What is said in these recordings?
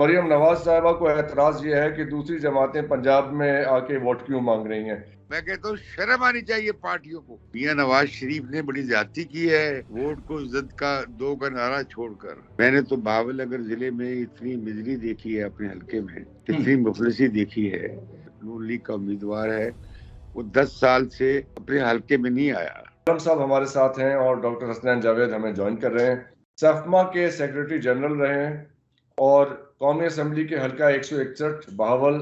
मरियम नवाज साहिबा को एतराज ये है कि दूसरी जमातें पंजाब में आके वोट क्यों मांग रही हैं। मैं कहता हूँ शर्म आनी चाहिए पार्टियों को। मियां नवाज शरीफ ने बड़ी ज्यादती की है वोट को इज्जत का दो का नारा छोड़कर। मैंने तो बावलनगर जिले में इतनी मिजरी देखी है अपने हल्के में, इतनी मुफलिसी देखी है। नून लीग का उम्मीदवार है, वो 10 साल से अपने हल्के में नहीं आया। साहब हमारे साथ हैं और डॉक्टर हसनैन जावेद हमें ज्वाइन कर रहे हैं। सफमा के सेक्रेटरी जनरल रहे हैं और कौमी असम्बली के हल्का 161 बहावल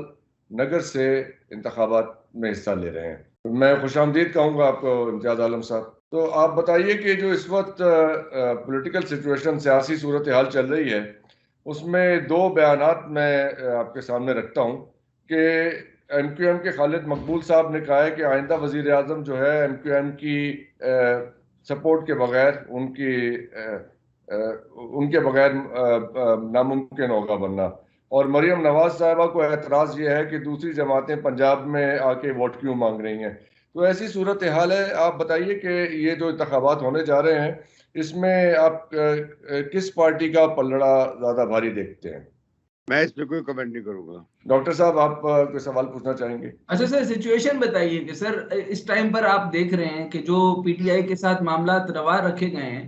नगर से इंतखाबात में हिस्सा ले रहे हैं। मैं खुशामदीद कहूँगा आपको इम्तियाज आलम साहब। तो आप बताइए कि जो इस वक्त पॉलिटिकल सिचुएशन, सियासी सूरत हाल चल रही है, उसमें दो बयानात मैं आपके सामने रखता हूँ कि एमक्यूएम के खालिद मकबूल साहब ने कहा है कि आइंदा वजीर आजम जो है एमक्यूएम की सपोर्ट के बगैर उनके बगैर नामुमकिन होगा बनना। और मरियम नवाज साहिबा को एतराज ये है कि दूसरी जमातें पंजाब में आके वोट क्यों मांग रही हैं। तो ऐसी सूरत हाल है। आप बताइए कि ये जो इंतखाबात होने जा रहे हैं, इसमें आप किस पार्टी का पलड़ा ज्यादा भारी देखते हैं? मैं इस पे कोई कमेंट नहीं करूंगा। डॉक्टर साहब, आप कोई सवाल पूछना चाहेंगे? अच्छा सर, सिचुएशन बताइए कि सर इस टाइम पर आप देख रहे हैं कि जो पीटीआई के साथ मामला रवा रखे गए हैं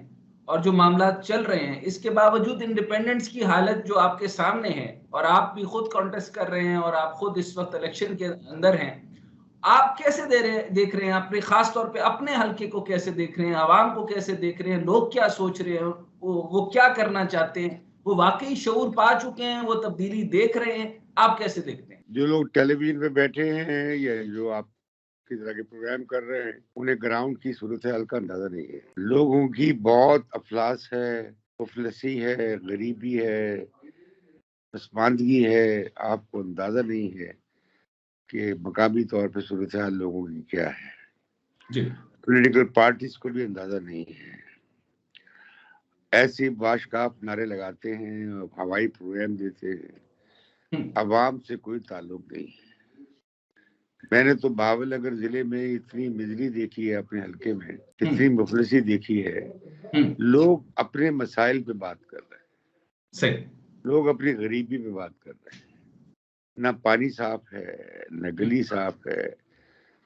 और जो मामला चल रहे हैं, इसके बावजूद इंडिपेंडेंट्स की हालत जो आपके सामने है, और आप भी खुद कॉन्टेस्ट कर रहे हैं और आप खुद इस वक्त इलेक्शन के अंदर हैं, आप कैसे देख रहे हैं अपने, खास तौर पे अपने हल्के को कैसे देख रहे हैं, आवाम को कैसे देख रहे हैं, लोग क्या सोच रहे हैं, वो क्या करना चाहते हैं, वो वाकई शऊर पा चुके हैं, वो तब्दीली देख रहे हैं, आप कैसे देखते हैं? जो लोग टेलीविजन पे बैठे हैं या जो आप किस तरह के प्रोग्राम कर रहे हैं, उन्हें ग्राउंड की सूरत हाल का अंदाजा नहीं है। लोगों की बहुत अफलास है, मुफलसी है, गरीबी है, पसमानदगी है। आपको अंदाजा नहीं है कि मकामी तौर पे सूरत हाल लोगों की क्या है जी। पॉलिटिकल पार्टीज को भी अंदाजा नहीं है। ऐसे बाशगाफ नारे लगाते हैं, हवाई प्रोग्राम देते हैं, अवाम से कोई ताल्लुक नहीं है। मैंने तो बावलनगर जिले में इतनी मिजरी देखी है अपने हल्के में, इतनी मुफलिसी देखी है। लोग अपने मसाइल पे बात कर रहे हैं, सही, लोग अपनी गरीबी पे बात कर रहे हैं। ना पानी साफ है, न गली साफ है,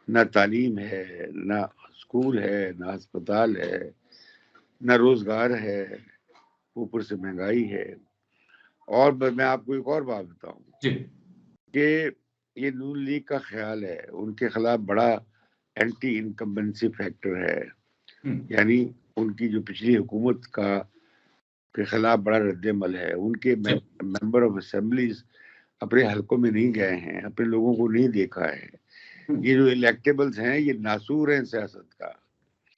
ना तालीम है, ना स्कूल है, ना अस्पताल है, ना रोजगार है, ऊपर से महंगाई है। और मैं आपको एक और बात बताऊं कि ये नून लीग का ख्याल है, उनके खिलाफ बड़ा एंटी इनकम्बेंसी फैक्टर है। यानी उनकी जो पिछली हुकूमत का के खिलाफ बड़ा रद्दमल है। उनके मेंबर ऑफ असेंबलीज अपने हलकों में नहीं गए हैं, अपने लोगों को नहीं देखा है। ये जो इलेक्टेबल्स हैं, ये नासूर हैं सियासत का।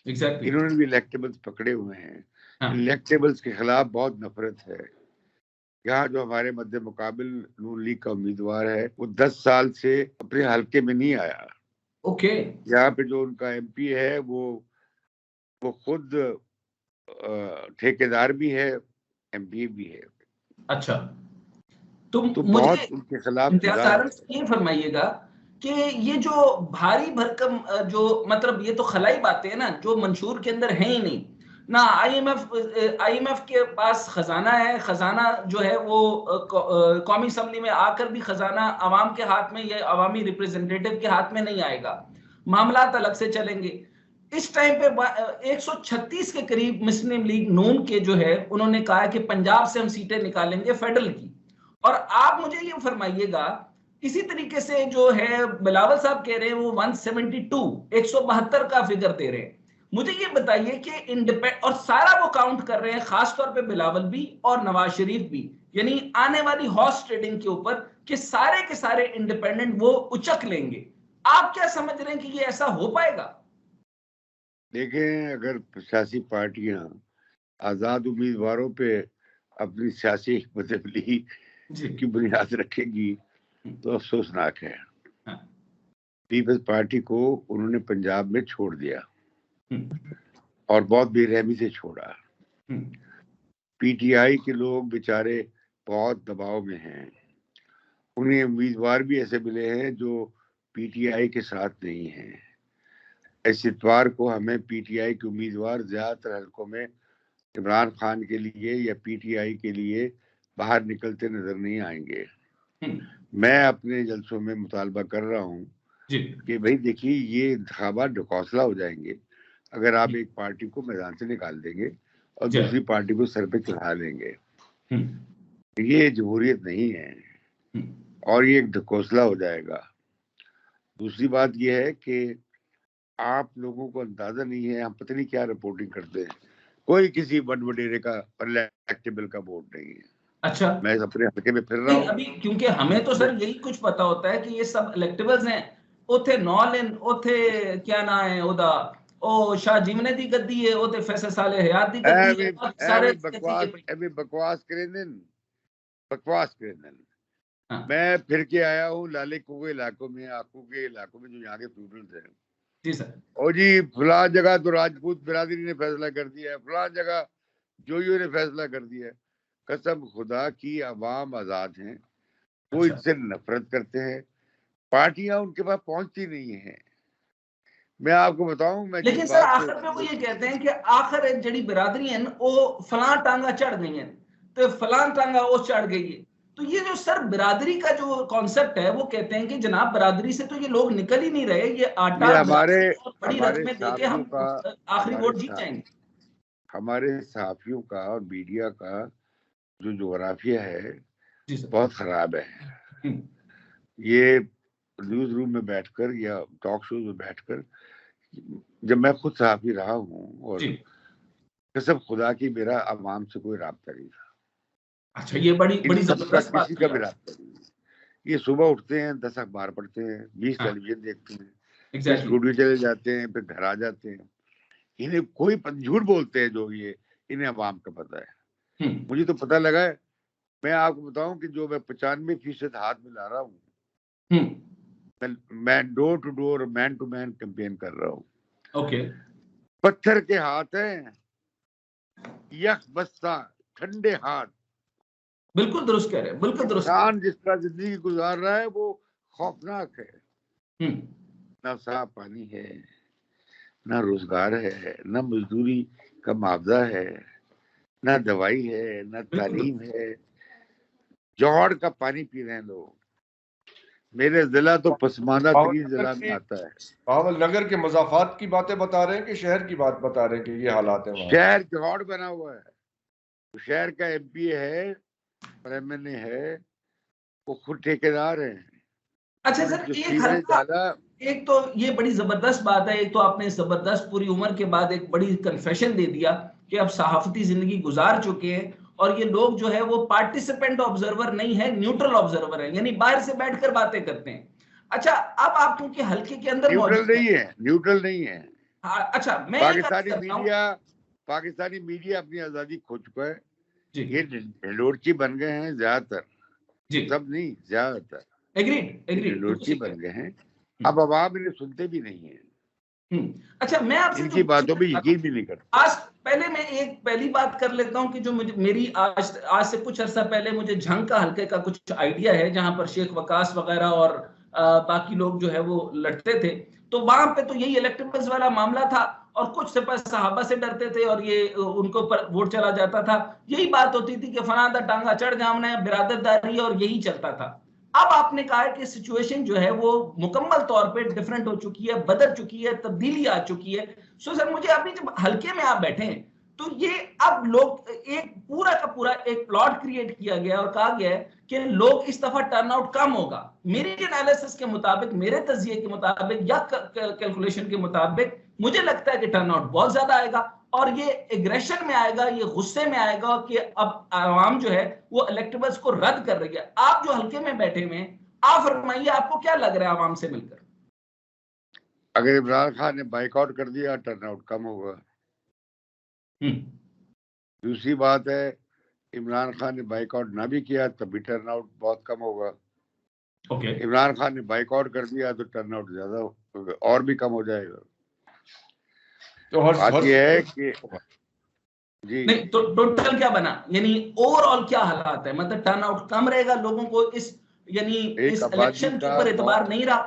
इन्होंने भी इलेक्टेबल्स पकड़े हुए हैं। इलेक्टेबल्स के खिलाफ बहुत नफरत है। यहाँ जो हमारे मध्य मुकाबिल नून लीग का उम्मीदवार है, वो 10 साल से अपने हल्के में नहीं आया। यहाँ पे जो उनका एमपी है, वो खुद ठेकेदार भी है, एमपी भी है। अच्छा, तो बहुत उनके खिलाफ ये फरमाइएगा कि ये जो भारी भरकम जो, मतलब ये तो खलाई बातें हैं ना, जो मंशूर के अंदर है ही नहीं ना। आईएमएफ के पास खजाना है, खजाना जो है वो कौमी असम्बली में आकर भी खजाना अवाम के हाथ में या अवामी रिप्रेजेंटेटिव के हाथ में नहीं आएगा, मामला अलग से चलेंगे। इस टाइम पे 136 के करीब मुस्लिम लीग नून के जो है, उन्होंने कहा कि पंजाब से हम सीटें निकालेंगे फेडरल की। और आप मुझे ये फरमाइएगा, इसी तरीके से जो है बिलावल साहब कह रहे हैं वो 172 का फिगर दे रहे हैं। मुझे ये बताइए कि इंडिपेंडेंट, और सारा वो काउंट कर रहे हैं, खासतौर पे बिलावल भी और नवाज शरीफ भी, यानी आने वाली हॉर्स ट्रेडिंग के ऊपर कि सारे के सारे इंडिपेंडेंट वो उचक लेंगे। आप क्या समझ रहे हैं कि ये ऐसा हो पाएगा? देखें, अगर सियासी पार्टियां आजाद उम्मीदवारों पे अपनी सियासी हिकमत अमली की बुनियाद रखेगी तो अफसोसनाक है। पीपल्स पार्टी को उन्होंने पंजाब में छोड़ दिया और बहुत बेरहमी से छोड़ा। पीटीआई के लोग बेचारे बहुत दबाव में हैं। उन्हें उम्मीदवार भी ऐसे मिले हैं जो पीटीआई के साथ नहीं हैं। इस इतवार को हमें पीटीआई के उम्मीदवार ज्यादातर हलकों में इमरान खान के लिए या पीटीआई के लिए बाहर निकलते नजर नहीं आएंगे। मैं अपने जलसों में मुतालबा कर रहा हूँ कि भाई देखिए, ये इंतखाबात ढकोसला हो जाएंगे अगर आप एक पार्टी को मैदान से निकाल देंगे और दूसरी पार्टी को सर पे चढ़ा देंगे। ये जमहूरियत नहीं है और ये एक ढकोसला हो जाएगा। दूसरी बात ये है कि आप लोगों को अंदाजा नहीं है, हम पता नहीं क्या रिपोर्टिंग करते हैं, कोई किसी वडेरे का इलेक्टेबल का वोट नहीं है। अच्छा, मैं अपने हल्के में फिर रहा हूँ अभी, क्योंकि हमें तो सर यही कुछ पता होता है कि ये सब इलेक्टेबल्स हैं। उथे नॉलिन, उथे क्या ना है ओदा, ओ शाह जिमने दी गद्दी है, उथे फैसल साले हयात दी गद्दी है, सारे बकवास करें। मैं फिर के आया हूँ लाले कुएं इलाकों में, आकू के इलाकों में, जो यहाँ के फ्यूडल्स हैं। जी सर। और जी फलां जगह तो राजपूत बिरादरी ने फैसला कर दिया है, फलां जगह जोइयों ने फैसला कर दिया है। कसम खुदा की अवाम आजाद हैं, वो इनसे नफरत करते हैं, पार्टियां उनके पास पहुंचती नहीं है। मैं आपको बताऊं, मैं लेकिन सर आखिर पे वो ये कहते हैं कि आखिर जड़ी बिरादरी है वो फलां टांगा चढ़ गई है, तो फलां टांगा वो चढ़ गई है। तो ये जो सर बिरादरी का जो कॉन्सेप्ट है, वो कहते हैं कि जनाब बिरादरी से तो ये लोग निकल ही नहीं रहे, ये आटा बड़ी रकमें देके हम आखिरी वोट जीत जाएंगे। हमारे सहाफियों का और मीडिया का जो जोग्राफिया है बहुत खराब है। ये न्यूज रूम में बैठकर या टॉक शो में बैठकर, जब मैं खुद सहाफी रहा हूँ और कसम खुदा की मेरा अवाम से कोई राब्ता नहीं था। अच्छा, ये बड़ी जबरदस्त बात, किसी का भी राब्ता नहीं। ये सुबह उठते हैं, 10 अखबार पढ़ते हैं, 20 टेलीविजन देखते हैं, फिर स्टूडियो चले जाते हैं, फिर घर आ जाते हैं। इन्हें कोई झूठ बोलते हैं जो ये इन्हें अवाम का पता है। मुझे तो पता लगा है, मैं आपको बताऊं कि जो मैं 95% हाथ में ला रहा हूँ, मैं door to door, man to man campaign कर रहा हूँ। ओके, पत्थर के हाथ हैं, यख बस्ता ठंडे हाथ। बिल्कुल दुरुस्त कह रहे हैं, बिल्कुल दुरुस्त। इंसान जिस तरह जिंदगी गुजार रहा है वो खौफनाक है। ना साफ पानी है, ना रोजगार है, ना मजदूरी का मुआवजा है, ना दवाई है, ना तालीम है, जौहर का पानी पी रहे हैं लोग। मेरे जिला तो पसमानदा तरीन जिला में आता है। बहावल नगर के मजाफात की बातें बता रहे हैं कि शहर की बात बता रहे हैं कि ये हालात है? शहर जौहर बना हुआ है, शहर का एमपी है और एमएनए है, वो खुद ठेकेदार है। अच्छा सर, एक तो ये बड़ी जबरदस्त बात है, एक तो आपने जबरदस्त पूरी उम्र के बाद एक बड़ी कन्फेशन दे दिया कि अब सहाफती जिंदगी गुजार चुके हैं और ये लोग जो है वो पार्टिसिपेंट ऑब्जर्वर नहीं है, न्यूट्रल ऑब्जर्वर है, यानी बाहर से बैठकर बातें करते हैं। अच्छा, अब आप क्योंकि हल्के के अंदर न्यूट्रल नहीं है। अच्छा, मैं पाकिस्तानी मीडिया अपनी आजादी खो चुका है। ये ढिंडोरची बन गए हैं ज्यादातर, सब नहीं ज्यादातर। एग्रीड बन गए हैं। अब आवाम इन्हें सुनते भी नहीं है। अच्छा, मैं आपसे इनकी बातों पे यकीन भी नहीं करता। आज पहले मैं एक पहली बात कर लेता हूं कि जो मेरी आज से कुछ अर्सा पहले मुझे झंग का हल्के का कुछ आइडिया है, जहां पर शेख वकास वगैरह और बाकी लोग जो है वो लड़ते थे। तो वहां पे तो यही इलेक्टेबल्स वाला मामला था और कुछ सहाबा से डरते थे और ये उनको पर वोट चला जाता था। यही बात होती थी कि फलाना टांगा चढ़ जामना है, बिरादरदारी, और यही चलता था। अब आपने कहा है कि सिचुएशन जो है वो मुकम्मल तौर पे डिफरेंट हो चुकी है, बदल चुकी है, तब्दीली आ चुकी है। सो सर, मुझे अभी जब हल्के में आप बैठे हैं तो ये अब लोग एक पूरा का पूरा एक प्लॉट क्रिएट किया गया और कहा गया है कि लोग इस दफा टर्नआउट कम होगा। मेरे एनालिसिस के मुताबिक, मेरे तजिए के मुताबिक या कैलकुलेशन के मुताबिक मुझे लगता है कि टर्नआउट बहुत ज्यादा आएगा और ये एग्रेशन में आएगा, ये गुस्से में आएगा कि अब आवाम जो है वो इलेक्टेबल्स को रद्द कर रही है। आप जो हल्के में बैठे हुए हैं, आप फरमाइए, आपको क्या लग रहा है आवाम से मिलकर? अगर इमरान खान ने बाइकआउट कर दिया, टर्नआउट कम होगा। दूसरी बात है, इमरान खान ने बाइकआउट ना भी किया तब भी टर्नआउट बहुत कम होगा। इमरान खान ने बाइकआउट कर दिया तो टर्नआउट ज्यादा और भी कम हो जाएगा। तो बात यह है कि जी नहीं, तो टोटल क्या बना, यानी ओवरऑल क्या हालात है? मतलब टर्नआउट कम रहेगा, लोगों को इस यानी इस इलेक्शन के ऊपर एतबार नहीं रहा।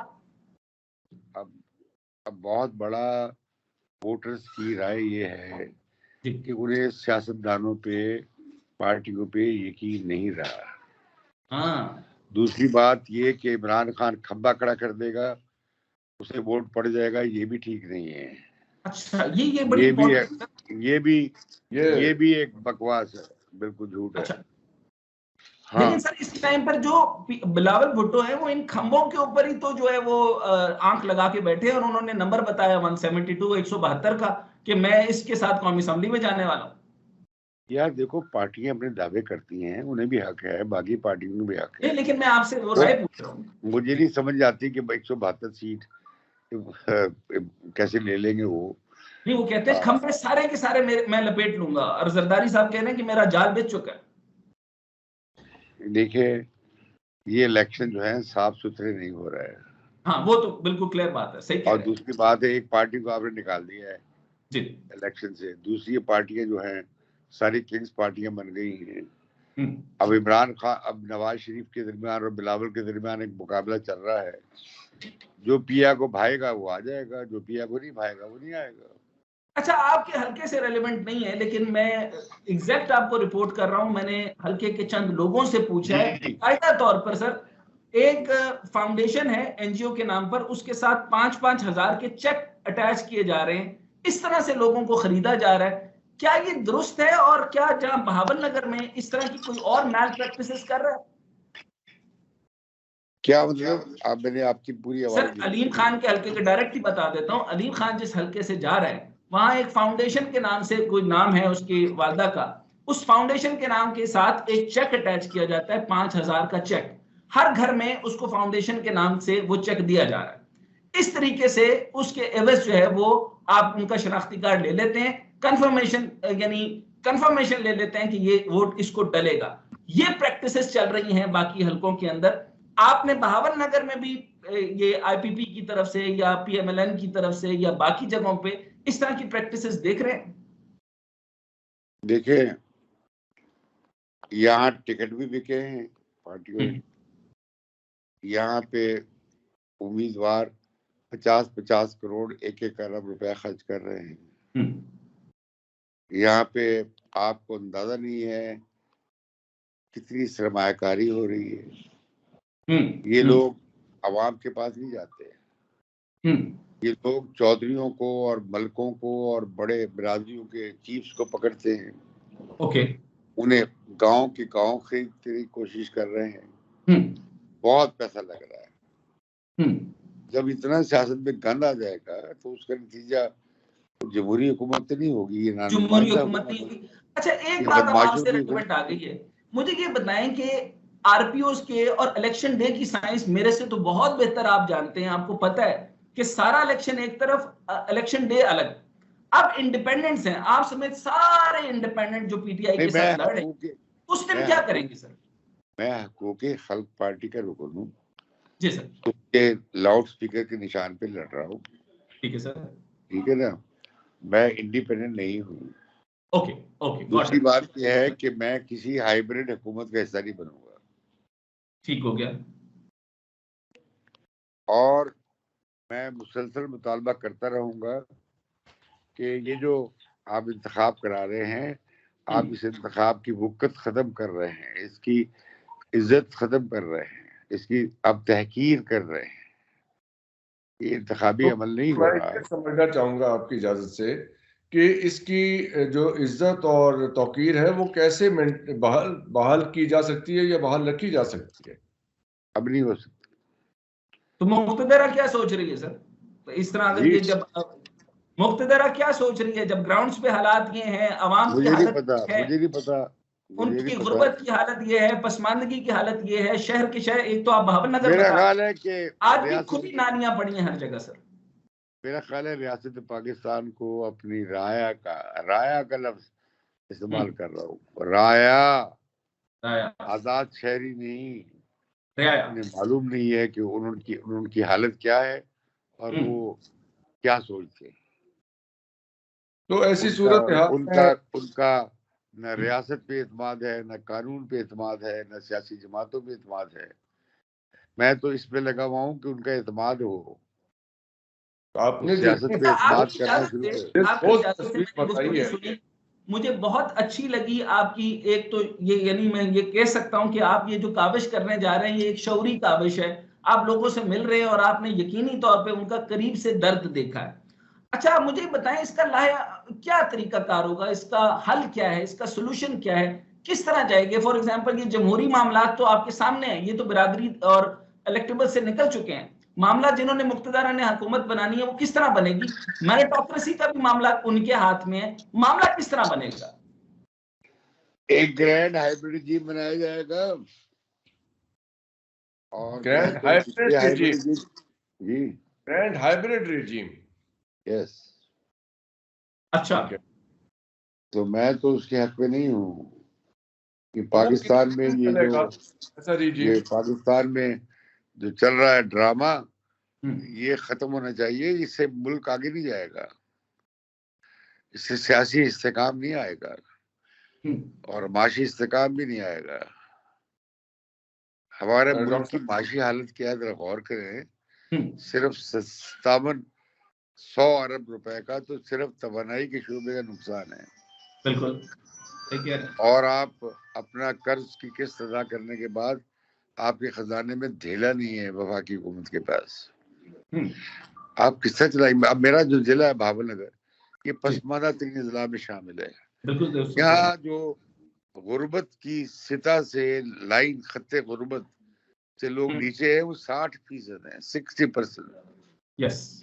अब बहुत बड़ा वोटर्स की राय ये है कि उन्हें सियासतदानों पे पार्टियों पे यकीन नहीं रहा। हाँ, दूसरी बात ये कि इमरान खान खंबा खड़ा कर देगा, उसे वोट पड़ जाएगा, ये भी ठीक नहीं है। अच्छा, ये बड़ी ये भी important है। ये भी एक बकवास है, बिल्कुल झूठ है। अच्छा, हाँ, लेकिन सर इस टाइम पर जो बिलावल भुट्टो है वो इन खंभों के ऊपर ही तो जो है वो आंख लगा के बैठे और उन्होंने नंबर बताया 172 172 का कि मैं इसके साथ कौमी असेंबली में जाने वाला हूँ। यार देखो, पार्टियां अपने दावे करती हैं, उन्हें भी हक है, बाकी पार्टियों को भी हक है। लेकिन मैं आपसे वो राय पूछ रहा हूँ। मुझे नहीं समझ आती कि 172 सीट कैसे ले लेंगे वो। नहीं, वो कहते हैं खंभे सारे के सारे मैं लपेट लूंगा, और जरदारी साहब कह रहे हैं कि मेरा जाल बिछ चुका है। देखिए, ये इलेक्शन जो है साफ सुथरे नहीं हो रहा है। हाँ, वो तो बिल्कुल क्लियर बात है, सही कह और रहे हैं। दूसरी बात है, एक पार्टी को आपने निकाल दिया है जी, इलेक्शन से, दूसरी पार्टियां जो हैं सारी किंग्स पार्टियां बन गई हैं। हम्म, अब इमरान खान, अब नवाज शरीफ के दरमियान और बिलावल के दरमियान एक मुकाबला चल रहा है। जो पिया को भाएगा वो आ जाएगा, जो पिया को नहीं भाएगा वो नहीं आएगा। अच्छा, आपके हल्के से रेलेवेंट नहीं है, लेकिन मैं एग्जैक्ट आपको रिपोर्ट कर रहा हूं। मैंने हल्के के चंद लोगों से पूछा है, कायदा तौर पर सर, एक फाउंडेशन है एनजीओ के नाम पर, उसके साथ 5-5 हजार के चेक अटैच किए जा रहे हैं, इस तरह से लोगों को खरीदा जा रहा है। क्या ये दुरुस्त है? और क्या जहां बहावल नगर में इस तरह की कोई और मैल प्रैक्टिसेस कर रहा है? क्या मतलब? आप, मैंने आपकी पूरी आवाज सर, अलीम खान के हल्के के डायरेक्ट ही बता देता हूं। अलीम खान जिस हल्के से जा रहे हैं, वहां एक फाउंडेशन के नाम से, कोई नाम है उसकी वालदा का, उस फाउंडेशन के नाम के साथ एक चेक अटैच किया जाता है, 5,000 का चेक। हर घर में उसको फाउंडेशन के नाम से वो चेक दिया जा रहा है। इस तरीके से उसके एवज जो है वो आप उनका शनाख्ती कार्ड ले लेते हैं, कंफर्मेशन यानी कंफर्मेशन ले लेते हैं कि ये वोट इसको डलेगा। ये प्रैक्टिसेस चल रही हैं बाकी हल्कों के अंदर। आपने बहावल नगर में भी ये आईपीपी की तरफ से या पीएमएलएन की तरफ से या बाकी जगहों पे इस तरह की प्रैक्टिसेस देख रहे हैं? देखिए, यहाँ टिकट भी बिके हैं पार्टियों के। यहाँ पे उम्मीदवार 50-50 करोड़ 1-1 अरब रुपया खर्च कर रहे हैं। यहाँ पे आपको अंदाजा नहीं है कितनी सरमायाकारी हो रही है। ये लोग अवाम के पास नहीं जाते। ये लोग चौधरियों को और मलकों को और बड़े बिरादरियों के चीफ्स को पकड़ते हैं। ओके, उन्हें गांव के गांव खरीदने की कोशिश कर रहे हैं। बहुत पैसा लग रहा है। जब इतना सियासत में गंद आ जाएगा तो उसका नतीजा जमहूरी हुकूमत तो नहीं होगी, ये जमहूरी हुकूमत नहीं होगी। अच्छा, एक बात अब आपसे रिकमेंड आ गई है, मुझे ये बताएं कि आरपीओस के और इलेक्शन डे की साइंस मेरे से तो बहुत बेहतर आप जानते हैं। आपको पता है कि सारा इलेक्शन एक तरफ, इलेक्शन डे अलग। अब इंडिपेंडेंट्स हैं, आप समेत सारे इंडिपेंडेंट जो पीटीआई के साथ लड़े, उस दिन क्या करेंगे सर? मैं हकूक़ खल्क पार्टी का रुकन हूँ जी सर, उसके लाउड स्पीकर के निशान पे लड़ रहा हूँ। ठीक है सर, ठीक है ना, मैं इंडिपेंडेंट नहीं हूँ। Okay okay. दूसरी बात यह है कि मैं किसी हाइब्रिड हुकूमत का हिस्सा नहीं बनूंगा। ठीक हो गया। और मैं मुसलसल मुतालबा करता रहूंगा कि ये जो आप इंतखाब करा रहे हैं, आप इस इंतखाब की वक़्त खत्म कर रहे हैं, इसकी इज्जत खत्म कर रहे हैं, इसकी अब तहकीर कर रहे हैं। ये इंतखाबी अमल नहीं हो रहा है। समझना चाहूंगा आपकी इजाजत से कि इसकी जो इज्जत और तौकीर है वो कैसे बहाल की जा सकती है या बहाल रखी जा सकती है? अब नहीं हो सकती। तो मुक्तदरा क्या सोच रही है सर? तो इस तरह अगर ये जब मुक्तदरा क्या सोच रही है जब ग्राउंड्स पे हालात ये हैं, आवाम की हालत है, मुझे नहीं पता, उनकी गुर्बत की हालत ये है, पसमानदगी की हालत ये है, शहर के शहर, एक तो आप बहावल नगर मेरा ख्याल है कि आज भी खुली नालियां पड़ी हैं हर जगह सर। मेरा ख्याल है रियासत पाकिस्तान को अपनी राया का लफ्ज इस्तेमाल कर रहा हूँ, राया, आजाद शहरी नहीं। उन्हें मालूम नहीं है कि उनकी हालत क्या है और वो क्या सोचते हैं। तो ऐसी सूरत उनका न रियासत पे एतमाद है, न कानून पे एतमाद है, न सियासी जमातों पे एतमाद है। मैं तो इस पे लगा हुआ हूँ कि उनका एतमाद हो। आपने सियासत पे एतमाद करना शुरू बताई है। मुझे बहुत अच्छी लगी आपकी। एक तो ये यानी मैं ये कह सकता हूं कि आप ये जो काविश करने जा रहे हैं ये एक शौरी काविश है। आप लोगों से मिल रहे हैं और आपने यकीनी तौर पे उनका करीब से दर्द देखा है। अच्छा, मुझे बताएं इसका क्या तरीकाकार होगा, इसका हल क्या है, इसका सोल्यूशन क्या है, किस तरह जाएंगे? फॉर एग्जांपल ये जमहूरी मामला तो आपके सामने है, ये तो बिरादरी और इलेक्टेबल से निकल चुके हैं। मामला जिन्होंने मुक्तदारा ने हुकूमत बनानी है वो किस तरह बनेगी? मेरिटोक्रेसी का भी मामला उनके हाथ में है, मामला किस तरह बनेगा? एक ग्रैंड हाइब्रिड रिजीम बनाया जाएगा और ग्रैंड हाइब्रिड रिजीम, जी ग्रैंड हाइब्रिड रिजीम, यस। अच्छा, तो मैं तो उसके हक में नहीं हूँ कि पाकिस्तान में ये पाकिस्तान में जो चल रहा है ड्रामा ये खत्म होना चाहिए। इससे मुल्क आगे नहीं जाएगा, इससे सियासी इस्तेकाम नहीं आएगा और माशी इस्तेकाम भी नहीं आएगा। हमारे मुल्क की माशी हालत क्या है जरा गौर करें। सिर्फ 5700 अरब रुपए का तो सिर्फ तवानाई के शोबे का नुकसान है। बिल्कुल। और आप अपना कर्ज की किस्त अदा करने के बाद आपके खजाने में ढेला नहीं है वफाकी हुकूमत के पास। आप किस्सा चलाएंगे। अब मेरा जो जिला है भावनगर, ये पसमानदा तरीन जिला में शामिल है। यहाँ जो गुर्बत की सिता से लाइन खत्ते गुर्बत से लोग नीचे है वो 60% है, 60%। यस,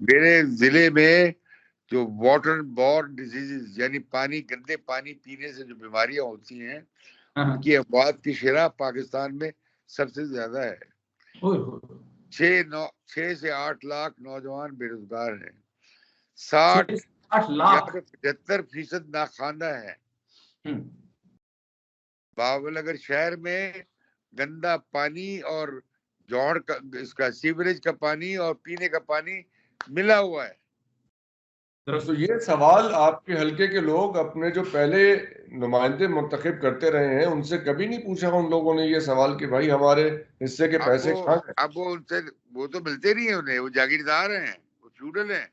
मेरे जिले में जो वाटर बॉर्न डिजीजेस यानी गंदे पानी पीने से जो बीमारियां होती हैं उनकी अफवात की शरह पाकिस्तान में सबसे ज्यादा है। 6 से 8 लाख नौजवान बेरोजगार हैं। 75% नाखाना है। भावनगर शहर में गंदा पानी और जौहर का इसका सीवरेज का पानी और पीने का पानी मिला हुआ है। तो ये सवाल आपके हलके के लोग अपने जो पहले नुमाइंदे मुंतखब करते रहे हैं उनसे कभी नहीं पूछा उन लोगों ने ये सवाल कि भाई हमारे हिस्से के पैसे कहाँ गए? अब वो उनसे वो तो मिलते नहीं है उन्हें, वो जागीरदार हैं, वो फ्यूडल हैं,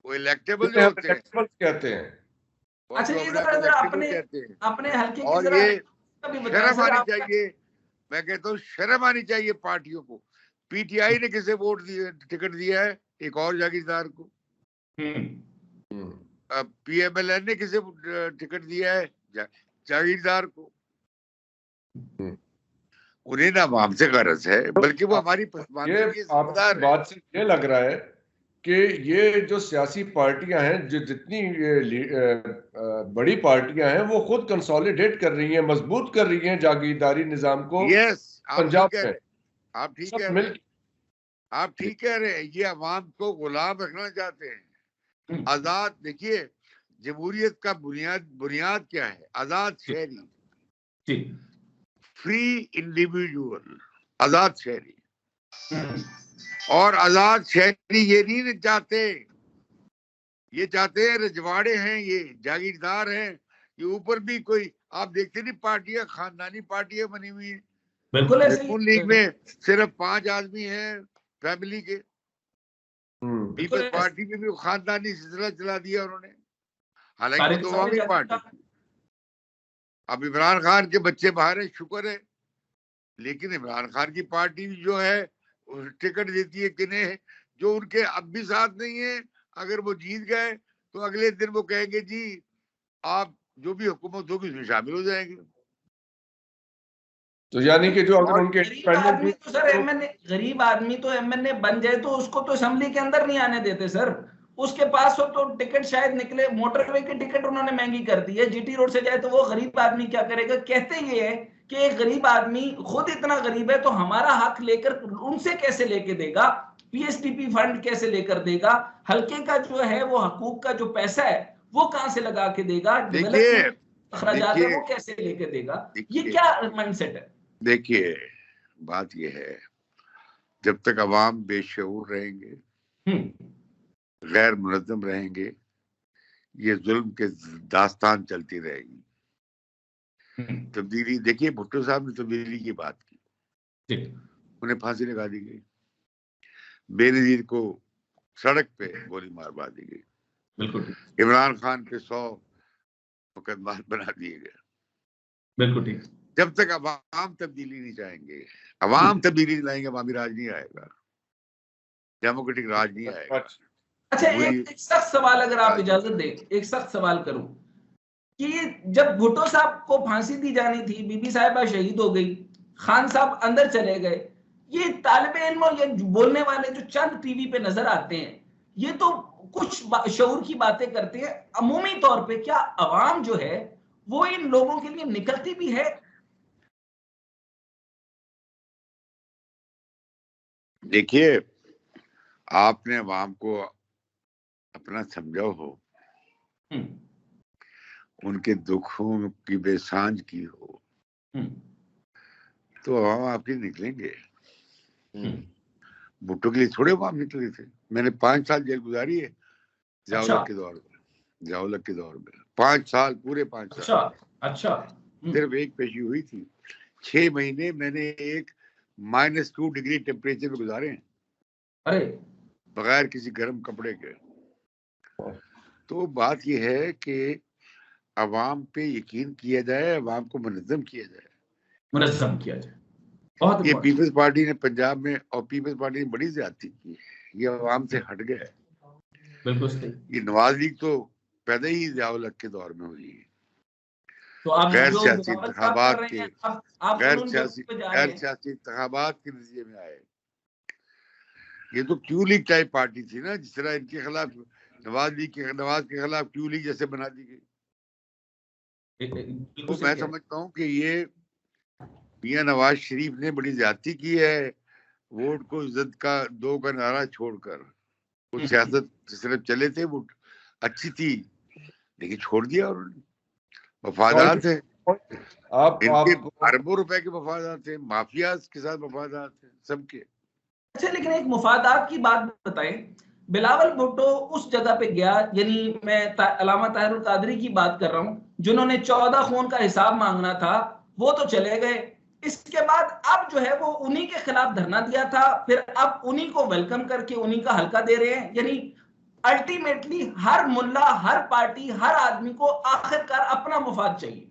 वो इलेक्टेबल जो होते हैं कहते हैं। अच्छा, ये अपने हल्के की और ये शर्म आनी चाहिए। मैं कहता हूँ शर्म आनी चाहिए पार्टियों को। पीटीआई ने किसे वोट दिए, टिकट दिया है? एक और जागीरदार को। अब पीएमएलएन ने किसे टिकट दिया है? जागीरदार को। उन्हें ना हमसे गरज है, बल्कि वो हमारी बात से ये लग रहा है कि ये जो सियासी पार्टियां हैं, जो जितनी बड़ी पार्टियां हैं, वो खुद कंसोलिडेट कर रही हैं, मजबूत कर रही हैं जागीरदारी निजाम को। यस, पंजाब में आप ठीक कह रहे हैं, आप ठीक कह रहे हैं। ये अवाम को गुलाम रखना चाहते हैं। आजाद, देखिए जमहूरियत का बुनियाद क्या है? आजाद शहरी, फ्री इंडिविजुअल, आजाद शहरी। और आजाद शहरी ये नहीं चाहते, ये चाहते हैं रजवाड़े हैं, ये जागीरदार हैं। ये ऊपर भी कोई आप देखते नहीं पार्टियां, खानदानी पार्टियां बनी हुई है। बिल्कुल ऐसे नून लीग में सिर्फ 5 आदमी हैं फैमिली के। पीपल्स पार्टी में भी खानदानी सिलसिला चला दिया उन्होंने, हालांकि तो अवामी पार्टी। अब इमरान खान के बच्चे बाहर है, शुक्र है, लेकिन इमरान खान की पार्टी जो है टिकट देती है किन्हें जो उनके अब भी साथ नहीं है। अगर वो जीत गए तो अगले दिन वो कहेंगे जी आप जो भी हुकूमत होगी उसमें शामिल हो जाएंगे। तो यानी कि जो अगर उनके गरीब आदमी तो एमएनए बन जाए तो उसको तो असेंबली के अंदर नहीं आने देते सर। उसके पास हो तो टिकट शायद निकले, मोटरवे की टिकट उन्होंने महंगी कर दी है। जीटी रोड से जाए तो वो गरीब आदमी क्या करेगा? कहते ये है कि एक गरीब आदमी खुद इतना गरीब है तो हमारा हक लेकर उनसे कैसे लेके देगा? पीएसडीपी फंड कैसे लेकर देगा? हल्के का जो है वो हकूक का जो पैसा है वो कहां से लगा के देगा? डेवलपमेंट अखराजात है वो कैसे लेके देगा? ये क्या माइंडसेट है? देखिए बात ये है, जब तक अवाम बेशऊर रहेंगे, गैर मुनज़्ज़म रहेंगे, ये जुल्म के दास्तान चलती रहेगी। तब्दीली, देखिए भुट्टो साहब ने तब्दीली की बात की, उन्हें फांसी लगा दी गई। बेनजीर को सड़क पे गोली मारवा दी गई। बिल्कुल ठीक, इमरान खान पे 100 मुकदमा बना दिए गए। बिल्कुल ठीक। जब तक अवाम तब्दीली नहीं चाहेंगे, अवाम तब्दीली नहीं लाएंगे, अवामी राज नहीं आएगा, डेमोक्रेटिक राज नहीं आएगा। अच्छा, एक सख्त सवाल अगर आप इजाजत दें, एक सख्त सवाल करूं कि जब भुट्टो साहब को फांसी दी जानी थी, बीबी साहिबा शहीद हो गई, खान साहब अंदर चले गए, ये तालिबे इल्म और ये बोलने वाले जो चंद टीवी पे नजर आते हैं, ये तो कुछ शऊर की बातें करते हैं, अमूमी तौर पे क्या अवाम जो है वो इन लोगों के लिए निकलती भी है? देखिए, आपने अवाम को अपना समझा हो, उनके दुखों की बेसांझ की हो, तो अवाम आपके निकलेंगे। भुट्टो के लिए थोड़े अवाम निकले थे। मैंने 5 साल जेल गुजारी है ज़िया-उल-हक के दौर में, ज़िया-उल-हक के दौर में 5 साल, पूरे 5 साल। अच्छा। सिर्फ एक पेशी हुई थी। 6 महीने मैंने एक -2 डिग्री टेम्परेचर में गुजारे हैं, अरे बगैर किसी गर्म कपड़े के। तो बात यह है कि अवाम पे यकीन किया जाए, अवाम को मुनज़्ज़म किया जाए, मुनज़्ज़म किया जाए। बहुत ये पीपल्स पार्टी ने पंजाब में और पीपल्स पार्टी ने बड़ी ज्यादती की, ये अवाम से हट गया है। बिल्कुल सही। ये नवाज लीग तो पैदा ही ज़िया-उल-हक के दौर में हुई है। तो आप गैर जो सियासी बगावत बात इंतखाबात कर के रहे हैं, आप गैर उन सियासी जगहों पे जा रहे हैं। इंतखाबात के नतीजे में आए। ये तो क्यू लीग टाइप पार्टी थी ना, जिस तरह इनके खिलाफ नवाज के खिलाफ क्यू लीग जैसे बना दी गई। तो मैं समझता हूँ कि ये मियां नवाज शरीफ ने बड़ी ज्यादती की है, वोट को इज्जत का दो का नारा छोड़कर। वो सियासत सिर्फ चले थे, वो अच्छी थी, लेकिन छोड़ दिया उन्होंने। वफादार थे, इनके अरबों रुपए के वफादार थे, माफिया के साथ वफादार थे सबके। अच्छा, लेकिन एक मुफादात की बात बताएं, बिलावल भुट्टो उस जगह पे गया, यानी मैं अल्लामा ताहिरुल कादरी की बात कर रहा हूं, जिन्होंने 14 खून का हिसाब मांगना था, वो तो चले गए। इसके बाद अब जो है वो उन्हीं के खिलाफ धरना दिया था, फिर अब उन्हीं को वेलकम करके उन्हीं का हल्का दे रहे हैं। यानी अल्टीमेटली हर मुल्ला, हर पार्टी, हर आदमी को आखिरकार अपना मुफाद चाहिए।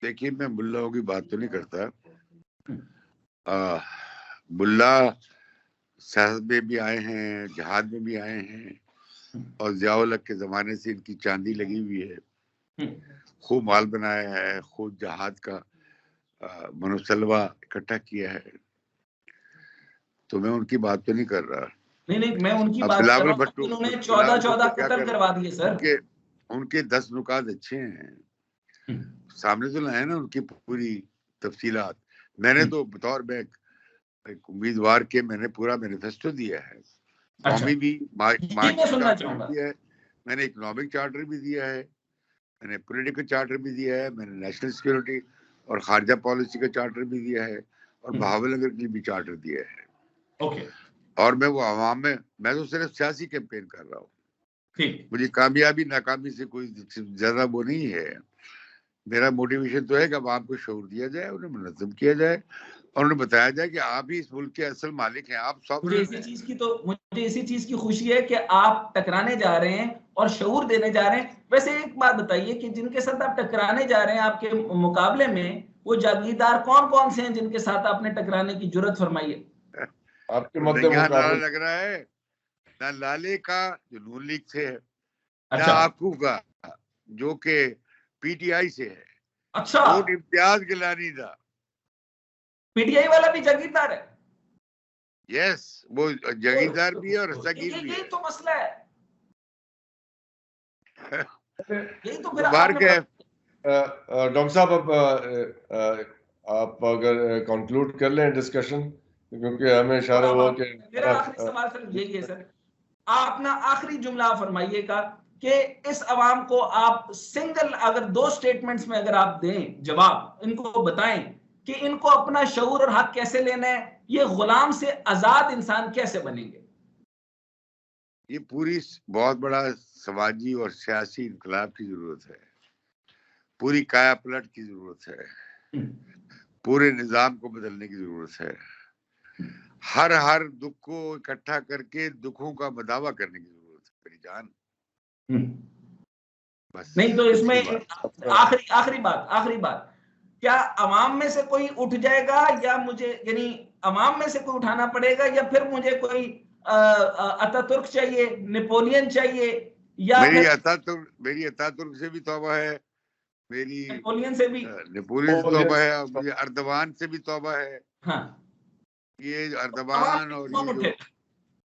देखिए, मैं मुल्लाओं की बात तो नहीं करता, मुल्ला सियासत में भी आए हैं, जहाद में भी आए हैं, और ज़िया-उल-हक के जमाने से इनकी चांदी लगी हुई है, खूब माल बनाया है, खूब जहाद का मनोसलवा इकट्ठा किया है। तो मैं उनकी बात तो नहीं कर रहा। नहीं, मैं उनकी बात कर रहा हूं, उन्होंने 14 कत्ल करवा दिए सर। उनके 10 नुकात अच्छे हैं, सामने तो लाए ना उनकी पूरी तफसीलात। मैंने तो बतौर में एक उम्मीदवार के मैंने पूरा मैनिफेस्टो दिया है। कौमी भी मार्क्सिस्ट चार्टर भी दिया है, मैंने इकोनॉमिक चार्टर भी दिया है, मैंने पॉलिटिकल चार्टर भी दिया है, मैंने नेशनल सिक्योरिटी और खारजा पॉलिसी का चार्टर भी दिया है, और बहावलनगर के लिए भी चार्टर दिया है। और मैं वो आवाम में, मैं तो सिर्फ सियासी कैंपेन कर रहा हूँ। मुझे कामयाबी नाकामी से कोई ज्यादा वो नहीं है। मेरा मोटिवेशन तो है कि आवाम को शऊर दिया जाए, उन्हें मुनज़्ज़म किया जाए, और उन्हें बताया जाए कि आप ही इस मुल्क के असल मालिक हैं, आप मुझे इसी चीज की खुशी है कि आप टकराने जा रहे हैं और शऊर देने जा रहे हैं। वैसे एक बात बताइए कि जिनके साथ आप टकराने जा रहे हैं आपके मुकाबले में, वो जागीरदार कौन कौन से हैं जिनके साथ आपने टकराने की जुर्रत फरमाई है? आपके मध्य नारा लग रहा है ना लाले का जो नून लीग से है, ना आकू का जो के पीटीआई से है। अच्छा, वोट इम्तियाज गिलानी था। पीटीआई वाला भी जागीरदार है? यस, वो जागीरदार भी है और सगीर भी है। यही तो मसला है। यही तो फिर डॉक्टर साहब, अब आप अगर कंक्लूड कर लें डिस्कशन, क्योंकि हमें इशारा हुआ कि मेरा आखिरी सवाल सिर्फ यही है सर, आप अपना आखिरी जुमला फरमाइएगा कि इस अवाम को आप सिंगल, अगर 2 स्टेटमेंट्स में अगर आप दें जवाब, इनको बताएं कि इनको अपना शऊर और हक कैसे लेना है, ये गुलाम से आजाद इंसान कैसे बनेंगे। ये पूरी बहुत बड़ा समाजी और सियासी इनकलाब की जरूरत है, पूरी काया पलट की जरूरत है, पूरे निजाम को बदलने की जरूरत है, हर दुख को इकट्ठा करके दुखों का बदावा करने की जरूरत जान। बस नहीं तो इसमें आखिरी बात क्या अवाम में से कोई उठ जाएगा या मुझे यानी अवाम में से कोई उठाना पड़ेगा या फिर मुझे कोई अतातुर्क चाहिए, नेपोलियन चाहिए या मेरी अतातुर्क से भी तौबा है, मेरी नेपोलियन से भी तौबा है, और मुझे अर्दवान से भी तौबा है। हाँ ये अर्दवान और ये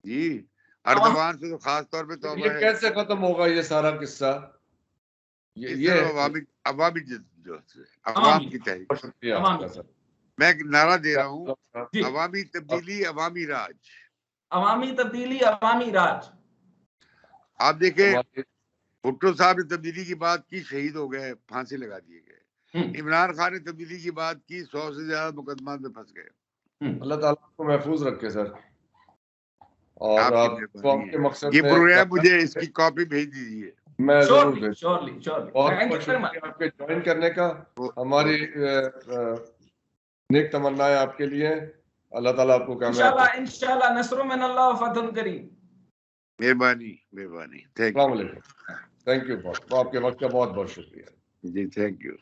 जी अर्दवान से तो खास तौर पे तौबा है। कैसे खत्म होगा ये सारा किस्सा? ये अवामी जो अवाम की तहरीक। मैं एक नारा दे रहा हूँ, अवामी तब्दीली अवामी राज, अवामी तब्दीली अवामी राज। आप देखें भुट्टो साहब ने तब्दीली की बात की, शहीद हो गए, फांसी लगा दिए गए। इमरान खान ने तब्दीली की बात की, 100 से ज्यादा मुकदमा में फंस गए। अल्लाह ताला आपको महफूज रखे सर। और आपके मकसद ये प्रोग्राम मुझे इसकी कॉपी भेज दीजिए। मैं जरूर भेज श्योरली आपके ज्वाइन करने का। हमारी नेक तमन्नाएं आपके लिए। अल्लाह ताला आपको कामयाब इंशाल्लाह नस्रुम मिनल्लाह व फतहुन करीम। मेहरबानी। Thank you. Thank you. आपके वक्त का बहुत बहुत शुक्रिया जी। Thank you.